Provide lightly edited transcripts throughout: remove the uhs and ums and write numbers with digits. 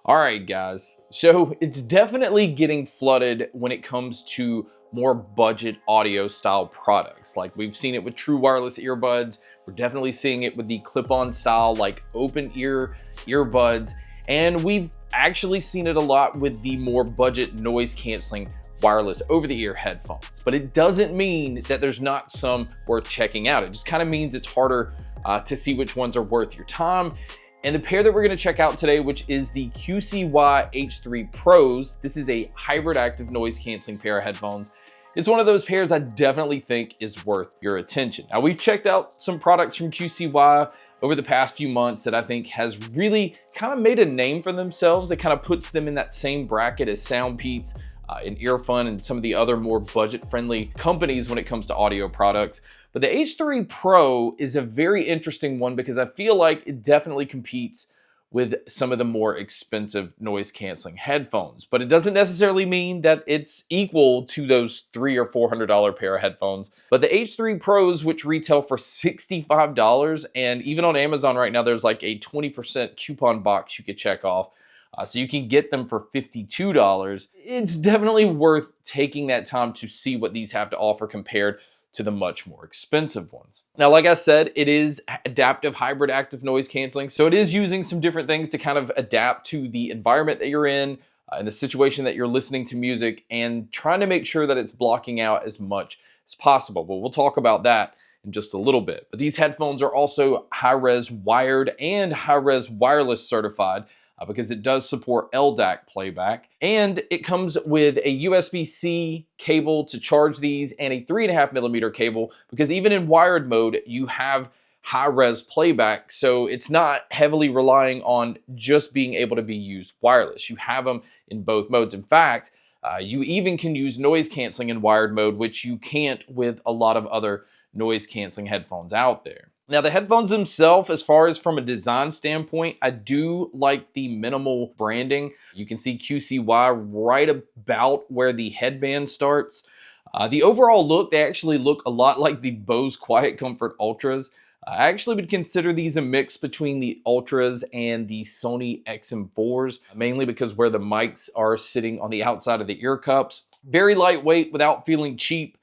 All right, guys. So it's definitely getting flooded when it comes to more budget audio style products. Like we've seen it with true wireless earbuds. We're definitely seeing it with the clip-on style, like open ear earbuds. And we've actually seen it a lot with the more budget noise canceling wireless over-the-ear headphones. But it doesn't mean that there's not some worth checking out. It just kind of means it's harder to see which ones are worth your time. And the pair that we're going to check out today, which is the QCY H3 Pros, this is a hybrid active noise canceling pair of headphones. It's one of those pairs I definitely think is worth your attention. Now, we've checked out some products from QCY over the past few months that I think has really kind of made a name for themselves. That kind of puts them in that same bracket as Soundpeats, and Earfun, and some of the other more budget-friendly companies when it comes to audio products. But the H3 Pro is a very interesting one because I feel like it definitely competes with some of the more expensive noise canceling headphones. But it doesn't necessarily mean that it's equal to those $300 or $400 pair of headphones. But the H3 Pros, which retail for $65, and even on Amazon right now, there's like a 20% coupon box you could check off. So you can get them for $52. It's definitely worth taking that time to see what these have to offer compared to the much more expensive ones. Now, like I said, it is adaptive hybrid active noise canceling. So it is using some different things to kind of adapt to the environment that you're in and the situation that you're listening to music, and trying to make sure that it's blocking out as much as possible. But we'll talk about that in just a little bit. But these headphones are also high-res wired and high-res wireless certified, because it does support LDAC playback, and it comes with a USB-C cable to charge these and a 3.5mm cable, because even in wired mode you have high-res playback, so it's not heavily relying on just being able to be used wireless. You have them in both modes. In fact, you even can use noise canceling in wired mode, which you can't with a lot of other noise canceling headphones out there. Now, the headphones themselves, as far as from a design standpoint, I do like the minimal branding. You can see QCY right about where the headband starts. The overall look, they actually look a lot like the Bose Quiet Comfort Ultras. I actually would consider these a mix between the Ultras and the Sony XM4s, mainly because where the mics are sitting on the outside of the ear cups. Very lightweight without feeling cheap.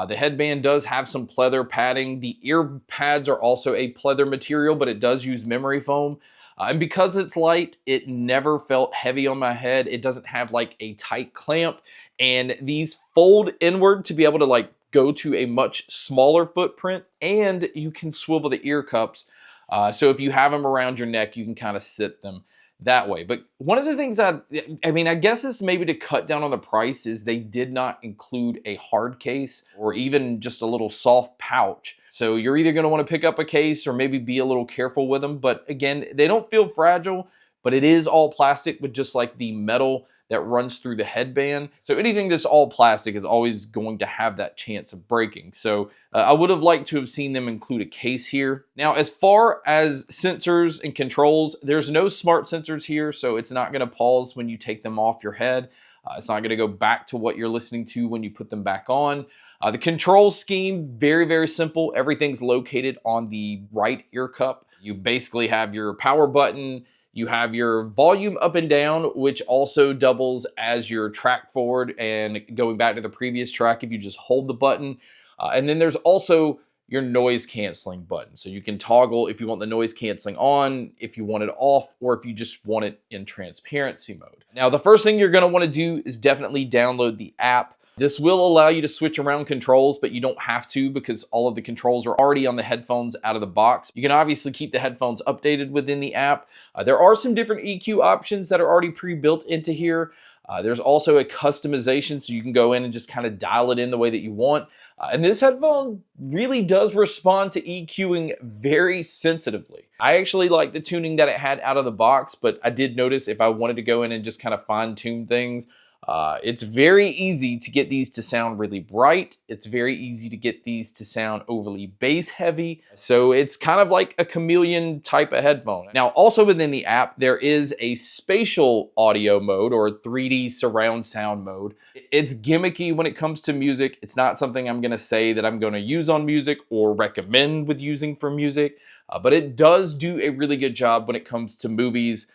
The headband does have some pleather padding. The ear pads are also a pleather material, but it does use memory foam. And because it's light, it never felt heavy on my head. It doesn't have like a tight clamp. And these fold inward to be able to like go to a much smaller footprint, and you can swivel the ear cups. So if you have them around your neck, you can kind of sit them that way. But one of the things I guess is maybe to cut down on the price is they did not include a hard case or even just a little soft pouch. So you're either going to want to pick up a case or maybe be a little careful with them. But again, they don't feel fragile, but it is all plastic with just like the metal that runs through the headband. So anything that's all plastic is always going to have that chance of breaking. So I would have liked to have seen them include a case here. Now, as far as sensors and controls, there's no smart sensors here, so it's not going to pause when you take them off your head. It's not going to go back to what you're listening to when you put them back on. The control scheme, very, very simple. Everything's located on the right ear cup. You basically have your power button. You have your volume up and down, which also doubles as your track forward and going back to the previous track if you just hold the button. And then there's also your noise canceling button. So you can toggle if you want the noise canceling on, if you want it off, or if you just want it in transparency mode. Now, the first thing you're going to want to do is definitely download the app. This will allow you to switch around controls, but you don't have to because all of the controls are already on the headphones out of the box. You can obviously keep the headphones updated within the app. There are some different EQ options that are already pre-built into here. There's also a customization, so you can go in and just kind of dial it in the way that you want. And this headphone really does respond to EQing very sensitively. I actually like the tuning that it had out of the box, but I did notice if I wanted to go in and just kind of fine-tune things, it's very easy to get these to sound really bright. It's very easy to get these to sound overly bass heavy. So it's kind of like a chameleon type of headphone. Now, also within the app, there is a spatial audio mode or 3D surround sound mode. It's gimmicky when it comes to music. It's not something I'm going to say that I'm going to use on music or recommend with using for music, but it does do a really good job when it comes to movies.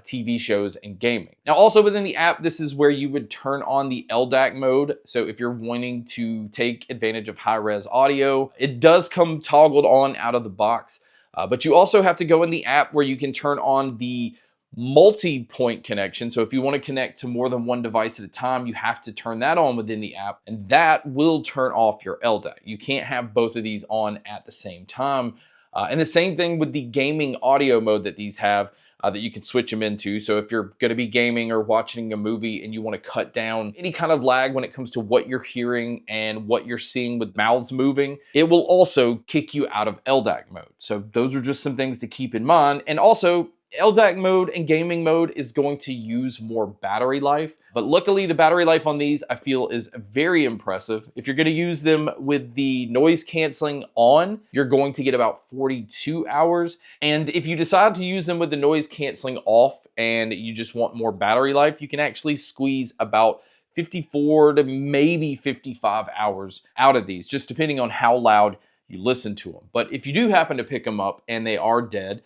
TV shows and gaming. Now, also within the app, this is where you would turn on the LDAC mode. So if you're wanting to take advantage of high-res audio, it does come toggled on out of the box. But you also have to go in the app where you can turn on the multi-point connection. So if you want to connect to more than one device at a time, you have to turn that on within the app, and that will turn off your LDAC. You can't have both of these on at the same time. And the same thing with the gaming audio mode that these have, that you can switch them into. So if you're going to be gaming or watching a movie and you want to cut down any kind of lag when it comes to what you're hearing and what you're seeing with mouths moving, it will also kick you out of LDAC mode. So those are just some things to keep in mind. And also, LDAC mode and gaming mode is going to use more battery life, but luckily the battery life on these I feel is very impressive. If you're going to use them with the noise canceling on, you're going to get about 42 hours. And if you decide to use them with the noise canceling off and you just want more battery life, you can actually squeeze about 54 to maybe 55 hours out of these, just depending on how loud you listen to them. But if you do happen to pick them up and they are dead,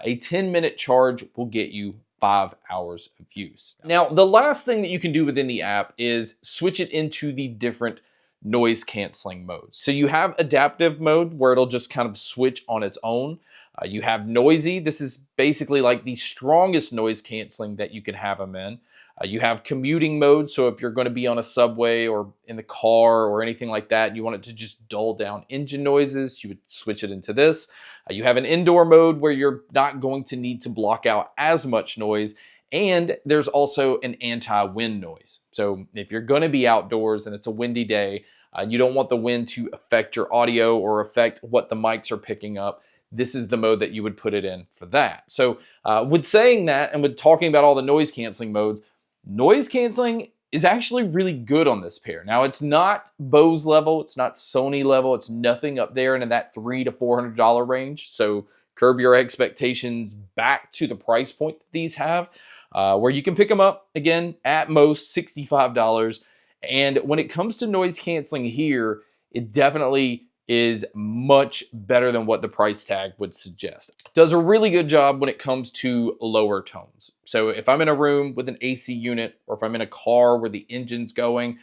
a 10-minute charge will get you 5 hours of use. Now, the last thing that you can do within the app is switch it into the different noise canceling modes. So you have adaptive mode where it'll just kind of switch on its own. You have noisy. This is basically like the strongest noise canceling that you can have them in. You have commuting mode. So if you're going to be on a subway or in the car or anything like that, and you want it to just dull down engine noises, you would switch it into this. You have an indoor mode where you're not going to need to block out as much noise. And there's also an anti-wind noise. So if you're going to be outdoors and it's a windy day, you don't want the wind to affect your audio or affect what the mics are picking up. This is the mode that you would put it in for that. So with saying that and with talking about all the noise canceling modes, noise canceling is actually really good on this pair. Now, it's not Bose level, it's not Sony level, it's nothing up there in that $300 to $400 range. So curb your expectations back to the price point that these have, where you can pick them up, again, at most $65. And when it comes to noise canceling here, it definitely is much better than what the price tag would suggest. It does a really good job when it comes to lower tones. So if I'm in a room with an AC unit, or if I'm in a car where the engine's going,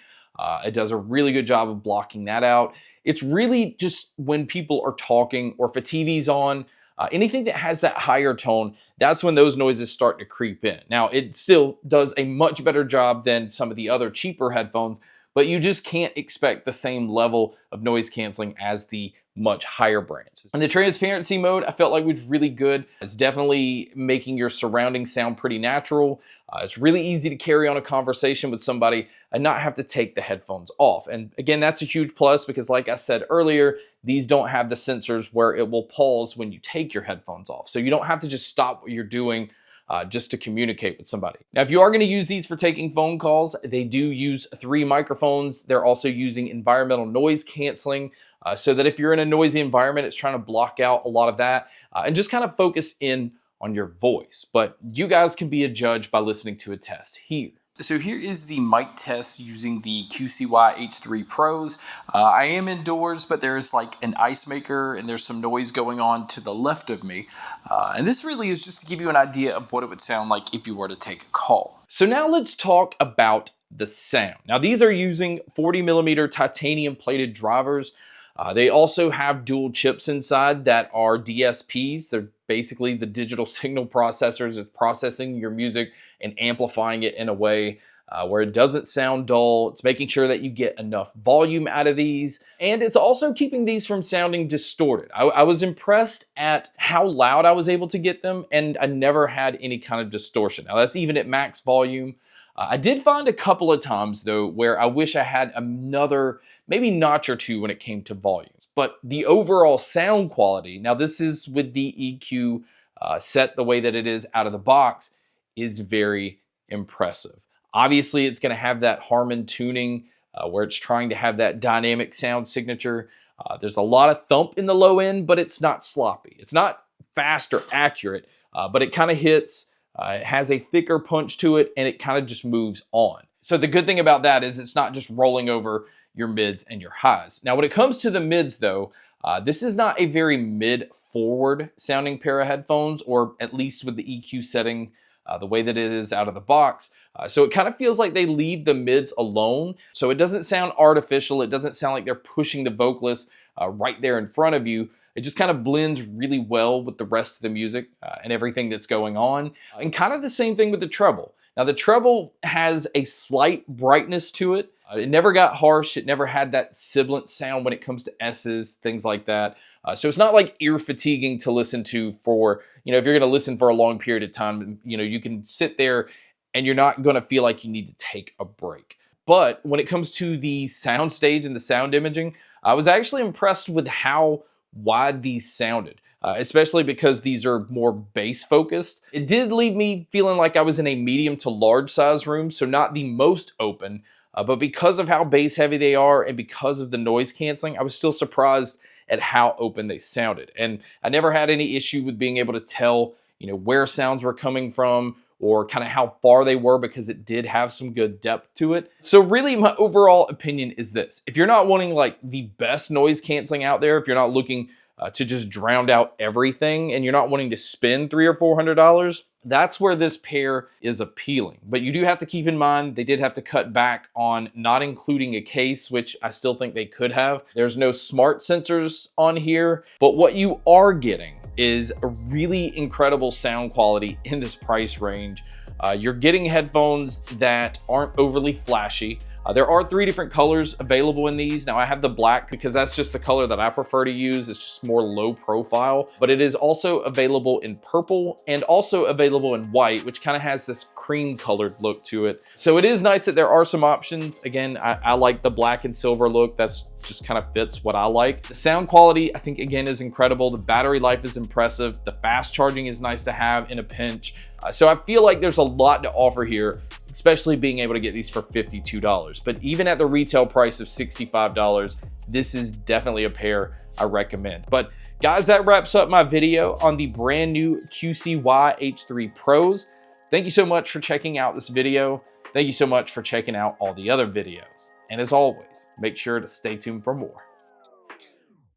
it does a really good job of blocking that out. It's really just when people are talking or if a TV's on, anything that has that higher tone, that's when those noises start to creep in. Now, it still does a much better job than some of the other cheaper headphones, but you just can't expect the same level of noise canceling as the much higher brands. And the transparency mode, I felt like was really good. It's definitely making your surroundings sound pretty natural. It's really easy to carry on a conversation with somebody and not have to take the headphones off. And again, that's a huge plus because like I said earlier, these don't have the sensors where it will pause when you take your headphones off. So you don't have to just stop what you're doing just to communicate with somebody. Now, if you are going to use these for taking phone calls, they do use 3 microphones. They're also using environmental noise canceling so that if you're in a noisy environment, it's trying to block out a lot of that and just kind of focus in on your voice. But you guys can be a judge by listening to a test here. So here is the mic test using the QCY H3 Pros. I am indoors, but there's like an ice maker and there's some noise going on to the left of me. And this really is just to give you an idea of what it would sound like if you were to take a call. So now let's talk about the sound. Now these are using 40mm titanium plated drivers. They also have dual chips inside that are DSPs. They're basically the digital signal processors. It's processing your music and amplifying it in a way where it doesn't sound dull. It's making sure that you get enough volume out of these. And it's also keeping these from sounding distorted. I was impressed at how loud I was able to get them, and I never had any kind of distortion. Now that's even at max volume. I did find a couple of times though where I wish I had another maybe notch or two when it came to volumes. But the overall sound quality, now this is with the EQ set the way that it is out of the box, is very impressive. Obviously, it's going to have that Harman tuning where it's trying to have that dynamic sound signature. There's a lot of thump in the low end, but it's not sloppy. It's not fast or accurate, but it kind of hits. It has a thicker punch to it, and it kind of just moves on. So the good thing about that is it's not just rolling over your mids and your highs. Now, when it comes to the mids, though, this is not a very mid-forward sounding pair of headphones, or at least with the EQ setting the way that it is out of the box. So it kind of feels like they leave the mids alone. So it doesn't sound artificial. It doesn't sound like they're pushing the vocalist right there in front of you. It just kind of blends really well with the rest of the music and everything that's going on. And kind of the same thing with the treble. Now the treble has a slight brightness to it. It never got harsh. It never had that sibilant sound when it comes to S's, things like that. So it's not like ear fatiguing to listen to for, if you're going to listen for a long period of time, you can sit there and you're not going to feel like you need to take a break. But when it comes to the sound stage and the sound imaging, I was actually impressed with how wide these sounded, especially because these are more bass focused. It did leave me feeling like I was in a medium to large size room, so not the most open, but because of how bass heavy they are and because of the noise canceling, I was still surprised at how open they sounded. And I never had any issue with being able to tell, where sounds were coming from or kind of how far they were, because it did have some good depth to it. So really my overall opinion is this: if you're not wanting like the best noise canceling out there, if you're not looking to just drown out everything and you're not wanting to spend $300 or $400, that's where this pair is appealing. But you do have to keep in mind, they did have to cut back on not including a case, which I still think they could have. There's no smart sensors on here, but what you are getting is a really incredible sound quality in this price range. You're getting headphones that aren't overly flashy. There are 3 different colors available in these. Now I have the black because that's just the color that I prefer to use. It's just more low profile, but it is also available in purple and also available in white, which kind of has this cream colored look to it. So it is nice that there are some options. Again, I like the black and silver look. That's just kind of fits what I like. The sound quality, I think, again, is incredible. The battery life is impressive. The fast charging is nice to have in a pinch. So I feel like there's a lot to offer here, especially being able to get these for $52. But even at the retail price of $65, this is definitely a pair I recommend. But guys, that wraps up my video on the brand new QCY H3 Pros. Thank you so much for checking out this video. Thank you so much for checking out all the other videos. And as always, make sure to stay tuned for more.